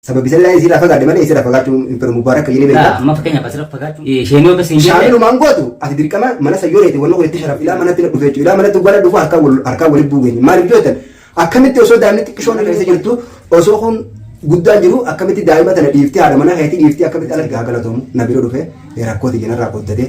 sababi sallah isi rafa gadi mana isi rafa gatu per mubarak yini bela ma fakanya pas rafa gatu sheno bas inje shamilu mangotu ati dirkama mana sayoreti wonno ko tisharaf ila mana tila dufechu ila mana tugala dufa arka wali bugeni mali jotan akamitti oso daamnitti kishona kayse jirtu oso kun guddaan jiru akkamitti daa'ima tana dhiifti haadha mana keetii dhiifti akkamitti ala gaagalatomu na biro dhufe rakkooti jenarraa qoddate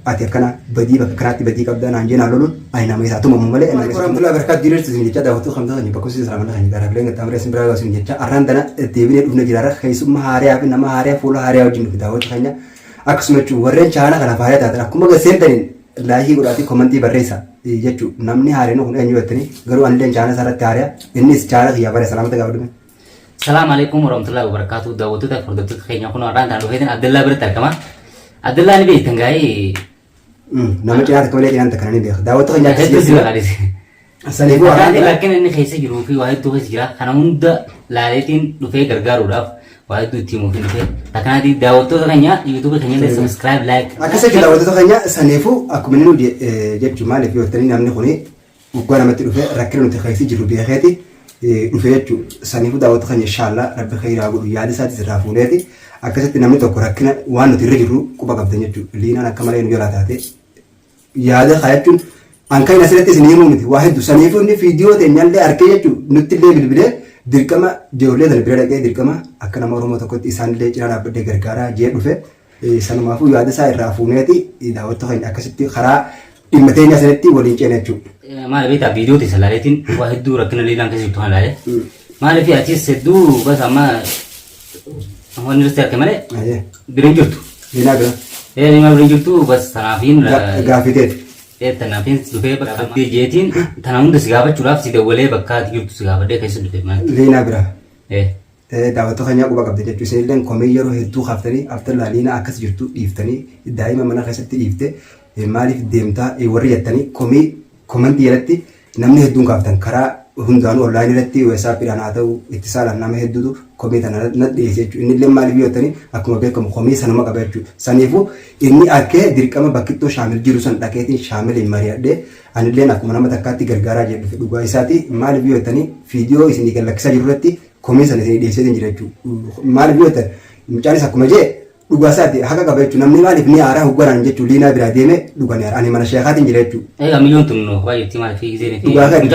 ati akkana badii bakka kanaatti badii qabdaa naan jeen haaloluun ani nama isaa tumamu malee warahmatullahi barakaatu diriirtu sin jecha daawwattuu kamta kan bakkosi salaamana kan garaa bileen gattaamree sin biraa sin jecha arraan tana deebinee dhufne jiraarra keessummaa haariyaa fi nama haariyaa fuula haariyaa wajjin dhufe daawwatu keenya akkasuma jechuun warreen chaana kana faayyaa taatan akkuma gaseentaniin laayikii godhaati komantii barreessa jechuun namni haareen kun eenyu jettanii garuu anilleen chaana isaarratti haariyaa innis chaana kiyyaa bare salaamata gaafa dhume. السلام عليكم ورحمة الله وبركاته دعوتك فردتك خير يكون أران تعالوا هيدن عبد الله بريت كمان عبد الله نبي تنجاي نعم تيار كملة جنان تكرني بيخ دعوتك إنك تسير عليه سليبو لكن إن خيسة جرو في واحد تو خيسة جرا أنا مند لالتين لفه غرغر وراف واحد تو تيمو في لفه لكن هذه دعوتك خيرnya يوتيوب خيرnya لازم سبسكرايب لايك أكثر كده دعوتك خيرnya سنيفو أكو منو جب جمال في وقتني نامني خوني وقانا متلوفه ركلنا تخيسة جرو بيخاتي dhufeechu saniifu daawwatu kan inshallah rabbi khayraa godhu yaada isaati sirraa fuudheeti akkasitti namni tokko rakkina waan nuti irra jirru quba qabdan jechuudha liinaan akka malee nu jalaa taate yaada kaayachuun anka hin asirratti isin himuu miti waa hedduu saniifu inni fiidiyoo teenyaallee arkee jechuudha nutti illee bilbilee dirqama ijoollee sana bira dhaqee dirqama akka nama oromoo tokkotti isaanillee cinaa dhaabbadhee gargaaraa jee dhufe sanumaafuu yaada isaa irraa fuudheeti daawwatu kan akkasitti karaa dhimma teenya asirratti waliin ceena jechuudha. maal beektaa viidiyoo tisa laaleetiin waa hedduu rakkina liilaan keessa jirtu kan laale maal fi atis hedduu bas amma wanni irratti arge malee biriin jirtu. Liinaa bira. Liinaa biriin jirtu bas tanaafiin gaafiteeti. Tanaafiin dhufee bakka jeetiin tanaa hunda si gaafachuudhaaf si dawwalee bakka ati jirtu si gaafadhee keessa dhufe maal. Liinaa bira. Daawwatoo kan quba qabda jechuun isinillee komii yeroo hedduu kaaftanii after liinaa akkas jirtu dhiiftanii daa'ima mana keessatti dhiifte maaliif deemtaa warri jettanii komii komantii jalatti namni hedduun kaaftan karaa hundaanuu online irratti WhatsAppidhaan haa ta'u ittisaalaan nama hedduutu komii tana na dhiyeesse jechuudha. Inni illee maaliif yoo jettanii akkuma beekamu komii sanuma qaba jechuudha. Saniifuu inni akkee dirqama bakkittoo shaamil jiru san dhaqeetiin shaamiliin mari'adhee anilleen akkuma nama takkaatti gargaaraa jedhu dhugaa isaati maaliif yoo jettanii viidiyoo isinii gallakkisaa jiru irratti komii sana isinii dhiyeessee jira jechuudha. Maaliif yoo jettan mucaanis akkuma jee dhugaa isaati haqa qaba jechuudha. Namni maaliif ni aaraa hugganaan jechuudha liinaa biraa deeme dhugan ani mana sheekaatiin jira jechuudha. Milyoon tun waa jirti maaliif gisee dhugaa kan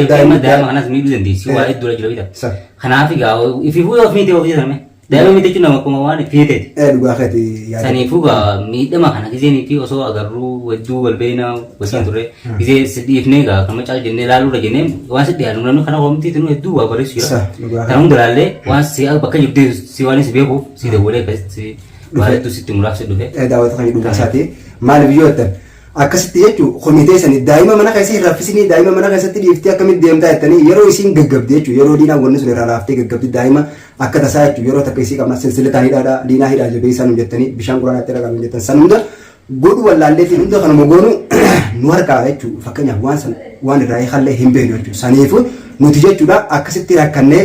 daa'ima kanas miidhuu dandeessi waa hedduu jira bita. Kanaaf egaa ififuu yoo fiitee ofii jedhame daa'ima miidhee jechuun nama akkuma waan fiiteeti. Dhugaa kan saniifuu gaa miidhama kana giseen fi osoo agarruu hedduu walbeena wasiin turre gisee dhiifnee gaa kan macaa jennee ilaaluudha jennee waan sitti yaadu namni kana hoomtii tinu hedduu waa bareessu jira. Kan hundalaallee waan si bakka jirtee si waan si beekuuf si dawwalee akkasitti waa hedduu sitti muraasa dhufe. Daawwatu kan dhugaa isaati maaliif yoo ta'an akkasitti jechuun komitee sanii daa'ima mana keessatti raffisanii daa'ima mana keessatti dhiiftee akkamitti deemtaa jettanii yeroo isiin gaggabde jechuudha yeroo diinaan wanni sun irraa laaftee gaggabdi daa'ima akka tasaa jechuudha yeroo takka isii qabna silsilataan hidhaadhaa diinaa hidhaa jabee isaan jettanii bishaan quraanaatti dhaqamu jettan san hunda godhu wallaalleetiin hunda kanuma goonu nu harkaa jechuudha fakkeenyaaf waan irraa eegallee hin beeknu jechuudha saniifuu nuti jechuudha akkasitti rakkannee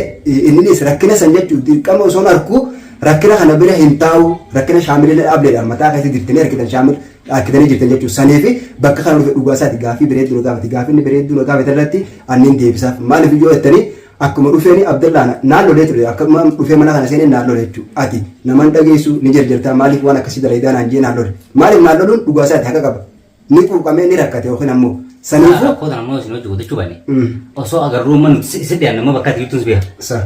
innis rakkina san jechuudha dirqama osoo harkuu rakkina kana bira hin taa'u rakkina shaamilee dhaableedhaan mataa keessatti dirtanii harkitan shaamil akkitanii jirtan jechuudha saniifi bakka kana dhufe dhugaa isaati gaafii bareedduu nu gaafate gaafinni bareedduu nu gaafate irratti anniin deebisaaf maaliif yoo jettanii akkuma dhufeeni Abdallaan naannolee ture akkuma dhufee mana kana seenee naannolee jechuudha ati naman dhageessu ni jarjartaa maaliif waan akkasii dalaydaan hanjee naannolee maaliif naannoluun dhugaa isaati haqa qaba ni quuqamee ni rakkate yookiin ammoo saniifu rakkoota namoota isin hojii godhachuu bane osoo agarruu man isa dhiyaan nama bakka ati jirtus beeka.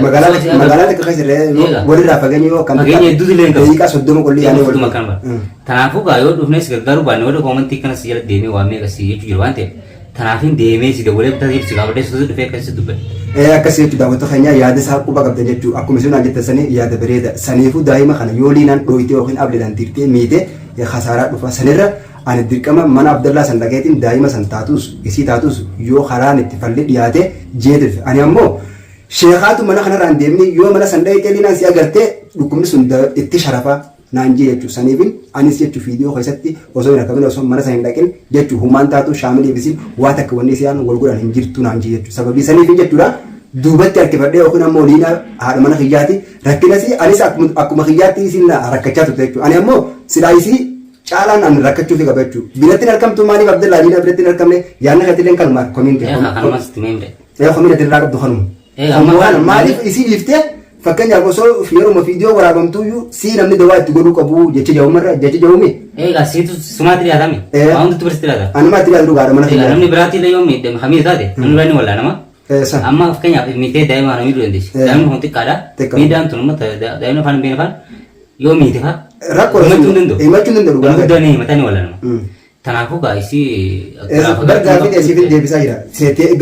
Magaalaa xiqqaa keessatti walirraa fageenya yoo akkam fageenya hedduutu illee hin qabu. Daqiiqaa 30 qolli yaanii wal kan bara. Kanaafuu gaa yoo dhufnes gargaaruu baanne wada koomantii kanas jala deemee waa meeqa si jechuu jiru waan ta'eef kanaafin deemee si dawwalee bitaa jirtu gaafadhee sosoota dhufee akkasitti dubbate. Akkasii jechuudha daawwattoota keenya yaada isaa quba qabdan jechuudha akkuma isin jettan sanii yaada bareeda saniifuu daa'ima kana yoo liinaan dhooyitee yookiin ableedhaan dirtee miitee khasaaraa dhufa sanirra ani dirqama mana Abdallaa san dhageetiin daa'ima san taatus isii taatus yoo karaan itti falli dhiyaate jeetif ani ammoo sheekaatu mana kanarraan deemni yoo mana san dhayitee liinaan si agartee dhukkubni sun itti sharafa naan jee jechuudha saniifin anis jechuudha viidiyoo keessatti osoo hin argamin osoo mana san hin dhaqin jechuudha humaan taatu shaamilii bisin waa takka wanni isaan wal godhan hin jirtu naan jee jechuudha sababii saniifin jechuudha duubatti harkifadhee yookiin ammoo liinaa haadha mana kiyyaati rakkinasi anis akkuma kiyyaatti isin rakkachaa turte jechuudha ani ammoo silaa isii caalaan an rakkachuu fi qaba jechuudha biratti argamtu maaliif Abdallaa liinaa biratti argamne yaadna katileen kan maal komiin ta'e. Kanumas timee komiin irraa qabdu kanuma. maaliif isii liftee fakkeenyaaf osoo yeroo viidiyoo waraabamtuyyuu si namni dawaa itti godhuu qabu jecha jawumarra jecha jawumi. Asiitu sumaatti dhiyaatame. Waanti tuuristi dhiyaata. Anumatti dhiyaatu dhugaadha mana keenya. Namni biraatti illee yoo miidhame hamii taate namni biraan ni wallaa nama. Amma fakkeenyaaf miitee daa'ima namii du'e dandeessi. Daa'imni kun xiqqaadha. Miidhaan tun daa'imni afaan hin beekne yoo miite faa. Rakkoo himachuu hin danda'u. Namni guddaan mataa ni wallaa nama. Kanaafuu gaa'isii gaaffiin teessiif deebisaa jira.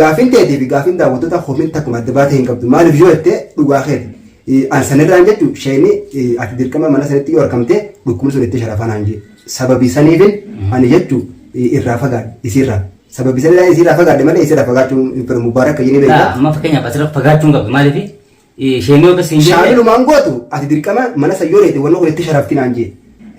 Gaaffiin teetii fi gaaffiin daawwattoota homiin takkuma adda baatee hin qabdu. Maaliif yoo jettee dhugaa keeti. Sanirraan jechuun isheen ati dirqama mana sanatti yoo argamte dhukkubni sun itti sharafaan hanjee. Sababii saniifin ani jechuun irraa fagaadhe isirraa. Sababii sanirraa isirraa fagaadhe malee isirraa fagaachuun mubaaraka jedhee beekaa. Amma fakkeenyaaf asirra fagaachuun qabdu maaliif isheen yoo basiin jedhee. Shaamilumaan gootu ati dirqama mana san yoo reete wanni kun itti sharaftiin hanjee.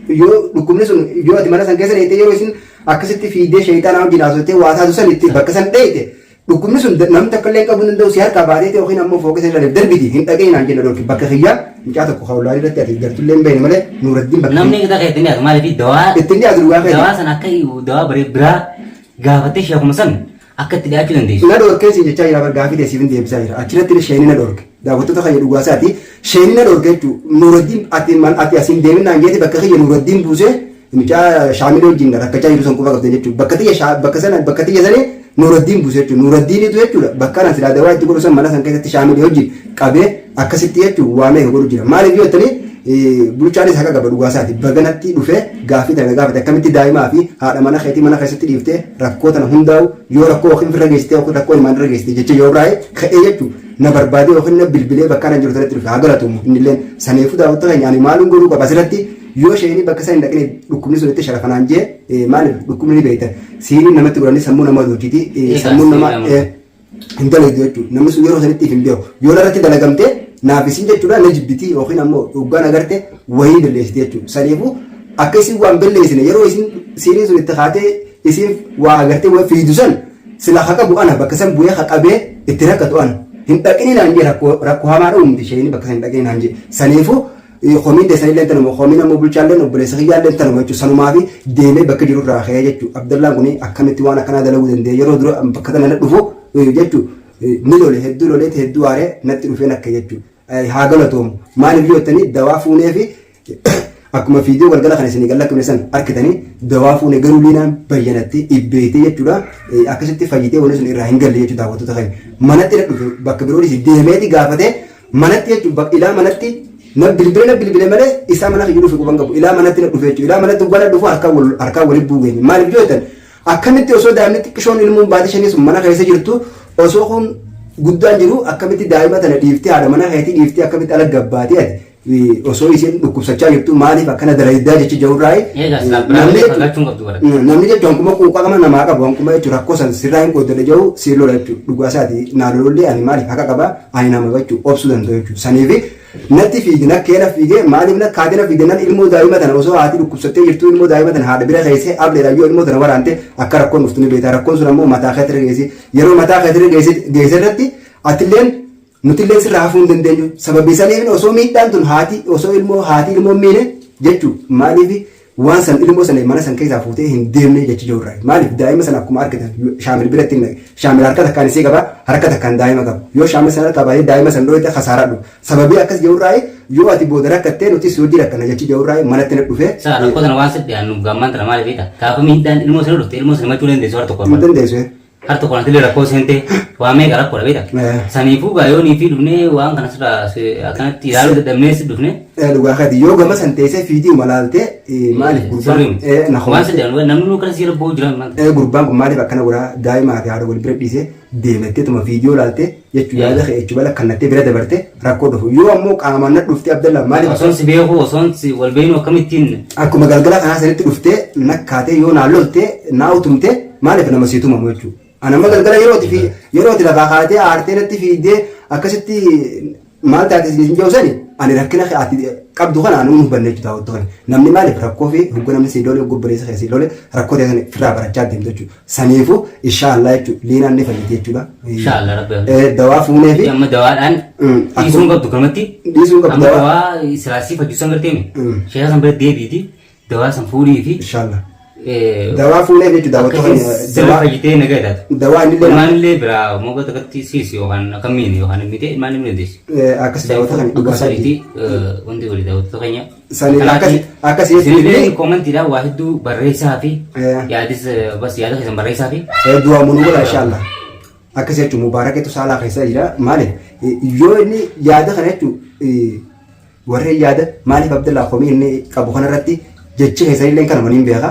Yoo dhukkubni sun yoo ati mana san keessa reete yeroo isin akkasitti fiidee sheeyitaan wajjin haasofte waa taatu san itti bakka san dheeyte dhukkubni sun namni takka illee qabuu danda'u si harkaa baatee yookiin ammoo fooqee sana darbiti hin dhageenyaan jenna dhooki bakka kiyyaa mucaa tokko hawlaa irratti ati gartullee hin beekne malee nuuraddiin bakka. Namni kita kan ittiin dhiyaatu maaliif dawaa ittiin dhiyaatu dhugaa fayyada. Dawaa sana akka dawaa biraa gaafattee sheekuma san akka itti dhiyaachuu dandeessu. Na dhorkeessi jechaa jira gaafii teessiif hin deebisaa jira achirratti isheen na dhorke daawwattoota kayya dhugaasaati isheen na dhorke jechuun nuuraddiin ati asiin deeminaan jeeti bakka kiyya nuuraddiin buusee mucaa shaamilii wajjin rakkachaa jiru san quba qabde jechuudha bakka tiyya sanii nuuraddiin buuse jechuudha nuuraddiinitu jechuudha bakka ana silaa dawaa itti godhu san mana san keessatti shaamilii wajjin qabee akkasitti jechuun waamee godhu jira maaliif yoo ta'ani bulchaanis haqa qaba dhugaasaati baganatti dhufee gaafii tana gaafate akkamitti daa'imaa fi haadha mana keetii mana keessatti dhiiftee rakkoo tana hundaa'u yoo rakkoo yookiin firra geessitee yookiin rakkoo ilmaan irra geessitee jecha yoo biraa'ee ka'ee jechuudha na barbaadee yookiin na bilbilee bakka ana jiru sanatti dhufe haa galatumu innillee saneefuu daawwatta keenya ani maaluun godhuu qaba asirratti yoo isheen bakka sana hin dhaqne dhukkubni sun itti sharafanaan jee maaliif dhukkubni ni beektan siiniin namatti godhanii sammuu nama hojjiti sammuu nama hin dalagdu jechuudha namni sun yeroo sanitti hin beeku yoo irratti dalagamtee naafisiin jechuudha na jibbitii yookiin ammoo dhuggaan agarte wayii balleessiti jechuudha saniifuu akka isin waan balleessine yeroo isin siiniin sun itti haatee isin waa agartee waa fiidu san sila haqa bu'ana bakka san bu'ee haqabee itti rakkatu ana hin dhaqini naan jee rakkoo hamaadha uumti isheen bakka san hin dhaqini naan jee saniifuu homiin teessanii leen tanuma homiin ammoo bulchaalleen obboleessa kiyyaan leen tanuma jechuudha sanumaa fi deemee bakka jiru irraa ka'ee jechuudha Abdallaan kun akkamitti waan akkanaa dalaguu danda'e yeroo dura bakka tana na dhufu jechuudha ni lole hedduu loleeti hedduu aaree natti dhufeen akka jechuudha haa galatoomu maaliif yoo ta'ani dawaa fuunee fi akkuma fiidiyoo galgala kana isinii galla san argitanii dawaa fuunee garuu liinaan bayyanatti ibbeetee jechuudha akkasitti fayyitee wanni sun irraa hin galle jechuudha daawwattoota keenya manatti na dhufe bakka biroodis deemeeti gaafatee manatti jechuudha ilaa manatti na bilbile malee isaa mana kiyyu dhufe quban qabu ilaa manatti na dhufe jechuudha ilaa manatti ubbana dhufu harkaa walitti buugeenye maaliif yoo ta'an akkamitti osoo daa'imni xiqqishoon ilmuun baate shanii sun mana keessa jirtu osoo kun guddaan jiru akkamitti daa'ima tana dhiiftee haadha mana keetii dhiiftee akkamitti ala gabbaatee ati osoo isheen dhukkubsachaa jirtu maaliif akkana dalagaa jechi jawurraa'e namni jechuun wankuma quuqaa qaba namaa qaba wankuma jechuun rakkoo san sirraa hin qooddale jiru si lola jechuudha dhugaasaati naalollee ani maaliif haqa qaba ani nama jechuun obsuu danda'u jechuudha saniifi natti fiigi nakkeena fiigee maaliif na kaatina fiigee nan ilmoo daa'ima tana osoo haati dhukkubsattee jirtu ilmoo daa'ima tana haadha bira keessee ableedha yoo ilmoo tana waraante akka rakkoon dhuftu ni beekta rakkoon sun ammoo mataa keetira geessi yeroo mataa keetira geesse irratti atilleen nutillee sirraa hafuu hin dandeenyu sababii saniif osoo miidhaan tun haati osoo ilmoo miine jechuudha maaliif waan san ilmoo sana mana san keessaa fuutee hin deemne jechi jirurraa maaliif daa'ima sana akkuma argitan shaamil biratti shaamil harka takkaan isii qaba harka takkaan daa'ima qaba yoo shaamil sana qabaatee daa'ima san dhooyte khasaaraa dhufu sababii akkas jirurraa yoo ati booda rakkattee nuti hojii rakkana jechi jirurraa manatti na dhufe. Saa rakkoo sana waan sadii aannu gammaan tana maaliif beekta gaafa miidhaan ilmoo sana dhufte ilmoo sana machuu dandeessu harka tokko. Dandeessu. Harta kono tile rakkoo seente waa meeqa rakkoo dha beekta. Saniifuu gaayyoonii fi dhufnee waan kana sirraa akkanatti ilaaluu dadhabnee si dhufne. Dhugaa kati yoo gama san teessee fiidii malaaltee maaliif gurbaan. Waan sadii aannu namni kana siira ba'uu jiran maal. Gurbaan kun maaliif akkana godhaa daa'imaa fi haadha wal bira dhiisee deemettee tuma fiidiyoo laaltee jechuu yaada jechuu bala kannattee bira dabarte rakkoo dhufu yoo ammoo qaamaan na dhuftee Abdallah maaliif. Osoon si beeku osoon si wal beeknu akkamittiin. Akkuma galgala kanaa sanitti dhuftee nakkaatee yoo naa loltee naa utumtee maaliif nama sii tumamu jechuudha. Anamma galgala yeroo itti lafaa kaatee aartee natti fiidee akkasitti maal taate isin jeesani ani rakkina qabdu kana anu hubanne jechuudha daawwattoonni namni maaliif rakkoo fi hogga namni si loole gobboleessa keessi loole rakkoo ta'e firraa barachaa deemtu jechuudha saniifuu inshaallah jechuudha liinaan ni fayyite jechuudha. Inshaallah rabbi. Dawaa fuunee fi. Amma dawaadhaan dhiisuun qabdu kanatti. Dhiisuun qabdu dawaa silaasii fayyisuun garteemi. Sheekaa san bira deebiiti dawaa san fuudhii fi. Inshaallah. dawaa fuulee jechuudha daawwatoo sirna fayyitee nagaadha. Dawaa inni maalillee biraa moga takatti siis yookaan akkamiin yookaan miti maal inni dandeessi. Akkas daawwatoo kan dhugaa isaaniiti wanti walii daawwatoo keenya. Sani akkas yesuulee koomentiidhaan waa hedduu barreessaa fi yaadis bas yaada keessan barreessaa fi. Du'a munuu godha inshaallah. Akkas jechuun mubaarakeetu saalaa keessa jira maali yoo inni yaada kana jechuun warreen yaada maaliif Abdallaa Komii inni qabu kanarratti jecha keessa illee kan waliin beeka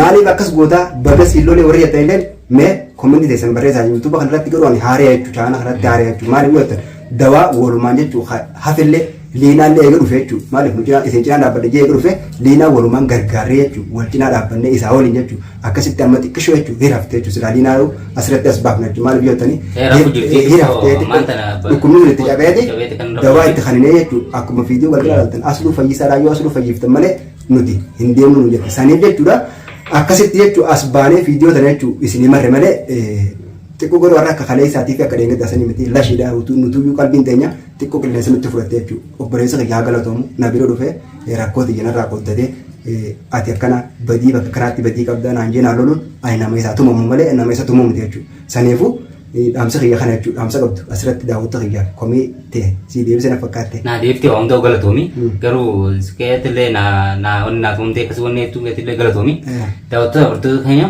maaliif akkas gootaa baga siillolee warri yaadan illee mee koomenti teessan barreessaa yuutuuba kanarratti garuu ani haaree jechuudha chaana kanatti haaree jechuudha maaliif yoo dawaa walumaan jechuudha hafillee liinaallee eega dhufe jechuudha maaliif nu cinaa isin cinaa dhaabbadde jee eega dhufe liinaa walumaan gargaarree jechuudha wal cinaa dhaabbanne isaa waliin jechuudha akkasitti amma xiqqishoo jechuudha hiraftee jechuudha silaa liinaa asirratti as baafna jechuudha maaliif yoo ta'ani hiraftee dhukkubni itti cabeeti dawaa itti kaninee jechuudha akkuma fiidiyoo galgala galtan asluu fayyisaadhaa yoo asluu fayyiftan malee nuti hin deemnu nu jedhe saniif jechuudha akkasitti jechuudha as baanee fiidiyoo tana jechuudha isinii marre malee xiqqoo godhu warra akka kalee isaatii fi akka dheengadda sanii miti lashiidha nutuyyuu qalbiin teenya xiqqoo qilleensa nutti fudhatte jechuudha obboleessa kiyyaa galatoomu na bira dhufee rakkooti jenarraa qooddatee ati akkana badii bakka kanaatti badii qabda naan jee naan loluun ani nama isaa tumamu malee nama isa tumamu jechuudha saniifuu dhaamsa kiyya kana jechuudha dhaamsa qabdu asirratti daawwata kiyyaa komii ta'e si deebisee na fakkaatte. Naa deeftee waan ta'u galatoomi garuu keetillee naa tumtee akkasii wanni hedduu keetillee galatoomi daawwattoota bartoota keenya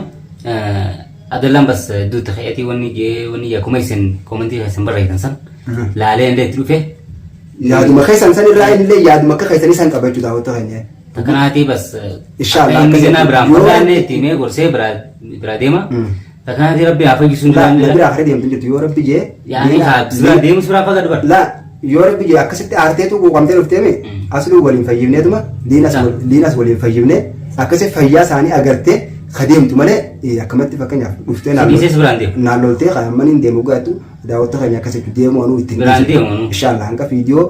Adallaan bas duuti xayyaatii wanni akkuma isin koomentii keessan barreessan san laalee illee itti dhufe. Yaaduma keessan san irraa illee yaaduma akka keessanii san qabachuu daawwatoo keenya. Takkanaatii bas Inshaallah akka inni biraan fagaannee itti mee gorsee bira deema. Takkanaatii rabbi haa fayyisuun jiraan. La biraa haree deemtu jirtu yoo rabbi jee. Yaani haa bira deemu suuraa faga dubar. La yoo rabbi jee akkasitti aarteetu quuqamtee dhufteeme asluu waliin fayyifneetuma liinas waliin fayyifnee akkasii fayyaa isaanii agartee kadeemtu malee akkamatti fakkeenyaaf dhuftee naalloltee qaamaniin deemu gaatu daawwattoota keenya akkasitti deemu anuu ittiin inshaallah hanga fiidiyoo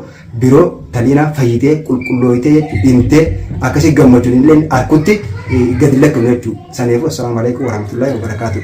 biroo taliinaa fayyitee qulqullooyitee jechuudha dhintee akkasii gammachuun illee harkutti gadi lakkifne jechuudha saniifuu assalaamu alaikum warahmatullahi wabarakaatuh.